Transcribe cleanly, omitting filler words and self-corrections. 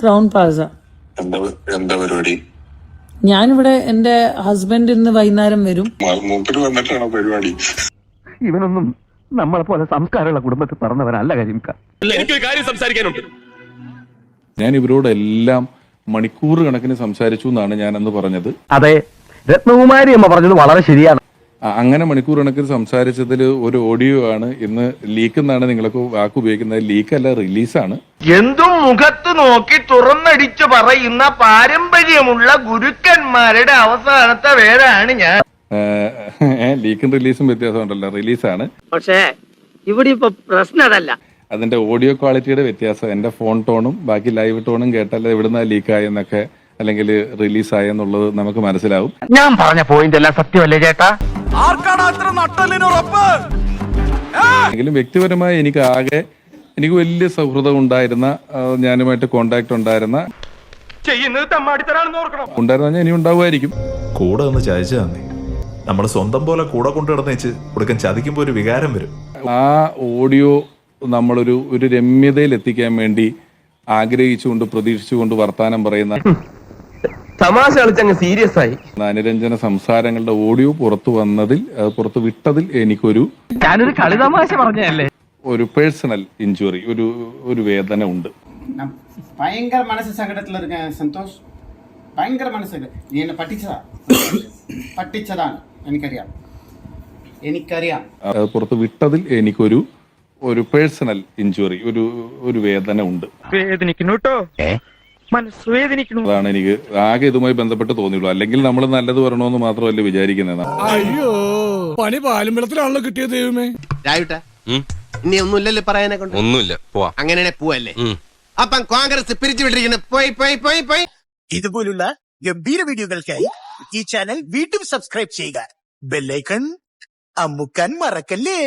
Crown Plaza. എന്താ പരിപാടി? ഞാനിവിടെ എന്റെ ഹസ്ബൻഡ് ഇന്ന് വൈകുന്നേരം വരും. മൂപ്പര് വന്നിട്ടാണോ പരിപാടി? ഇവനൊന്നും നമ്മളെ പോലെ സംസ്കാരമുള്ള കുടുംബത്തിൽ പറഞ്ഞവനല്ല കരിമിക്ക. എനിക്കൊരു കാര്യം സംസാരിക്കാനുണ്ട്. ഞാൻ ഇവരോടെല്ലാം മണിക്കൂർ കണക്കിന് സംസാരിച്ചു എന്നാണ് ഞാൻ അന്ന് പറഞ്ഞത്. അതെ, രത്നകുമാരി അമ്മ പറഞ്ഞത് വളരെ ശരിയാണ്. അങ്ങനെ മണിക്കൂർ കണക്കിന് സംസാരിച്ചതിൽ ഒരു ഓഡിയോ ആണ് ഇന്ന് ലീക്ക് എന്നാണ് നിങ്ങളൊക്കെ വാക്ക് ഉപയോഗിക്കുന്നത്. ലീക്കല്ല, റിലീസാണ്. എന്തും മുഖത്ത് നോക്കി തുറന്നടിച്ചു പറയുന്ന പാരമ്പര്യമുള്ള ഗുരുക്കന്മാരുടെ അവസാനത്തെ പേരാണ് ഞാൻ. ലീക്കും റിലീസും വ്യത്യാസമുണ്ടല്ലോ. റിലീസാണ്. പക്ഷേ ഇവിടെ ഇപ്പൊ പ്രശ്നം അതല്ല. അതിന്റെ ഓഡിയോ ക്വാളിറ്റിയുടെ വ്യത്യാസം. എന്റെ ഫോൺ ടോണും ബാക്കി ലൈവ് ടോണും കേട്ടാൽ എവിടുന്ന ലീക്കായെന്നൊക്കെ അല്ലെങ്കിൽ റിലീസായെന്നുള്ളത് നമുക്ക് മനസ്സിലാവും. ഞാൻ പറഞ്ഞ പോയിന്റ് എല്ലാം സത്യമല്ലേ ചേട്ടാ? എങ്കിലും വ്യക്തിപരമായി എനിക്ക് വലിയ സൗഹൃദം ഉണ്ടായിരുന്ന, ഞാനുമായിട്ട് കോണ്ടാക്ട് ഉണ്ടായിരുന്ന ഇനി ഉണ്ടാവുമായിരിക്കും. കൂടെ ഒന്ന് ചതിച്ചാന്നേ, നമ്മള് സ്വന്തം പോലെ കൂടെ കൊണ്ടു കിടന്നേച്ച് കൊടുക്കാൻ ചതിക്കുമ്പോ ഒരു വികാരം വരും. ആ ഓഡിയോ നമ്മളൊരു രമ്യതയിൽ എത്തിക്കാൻ വേണ്ടി ആഗ്രഹിച്ചുകൊണ്ട് പ്രതീക്ഷിച്ചുകൊണ്ട് വർത്താനം പറയുന്ന തമാശ കളിച്ചങ്ങ് സീരിയസ് ആയി അനുരഞ്ജന സംസാരങ്ങളുടെ ഓഡിയോ പുറത്തു വിട്ടതിൽ എനിക്കൊരു ഞാനൊരു കളി തമാശ പറഞ്ഞല്ലേ, ഒരു പേഴ്സണൽ ഇഞ്ചുറി, ഒരു വേദന ഉണ്ട്. ഭയങ്കര മനസ്സ് സങ്കടത്തിൽ സന്തോഷ്, ഭയങ്കര മനസ്സ്. നീ എന്നെ പറ്റിച്ചതാണ് എനിക്കറിയാം. പുറത്ത് വിട്ടതിൽ എനിക്കൊരു പേഴ്സണൽ ഇഞ്ചുറി, ഒരു വേദന ഉണ്ട്. അതാണ് എനിക്ക് ആകെ ഇതുമായി ബന്ധപ്പെട്ട് തോന്നിയുള്ളൂ. അല്ലെങ്കിൽ നമ്മൾ നല്ലത് പറയണമെന്ന് മാത്രമല്ല വിചാരിക്കുന്നത്. അയ്യോ, പണി പാലും വെള്ളത്തിലാണല്ലോ കിട്ടിയത്. ദൈവമേ, ഇനി ഒന്നുമില്ലല്ലോ പറയാനെ കൊണ്ട്. ഒന്നുമില്ല, പോവാ. അങ്ങനെ പോവല്ലേ? അപ്പം കോൺഗ്രസ് പിരിച്ചുവിട്ടിരിക്കുന്നു. പോയി. ഇതുപോലുള്ള ഗംഭീര വീഡിയോകൾക്കായി ഈ ചാനൽ വീണ്ടും സബ്സ്ക്രൈബ് ചെയ്യുക. ബെല്ലൈക്കൺ അമുക്കാൻ മറക്കല്ലേ.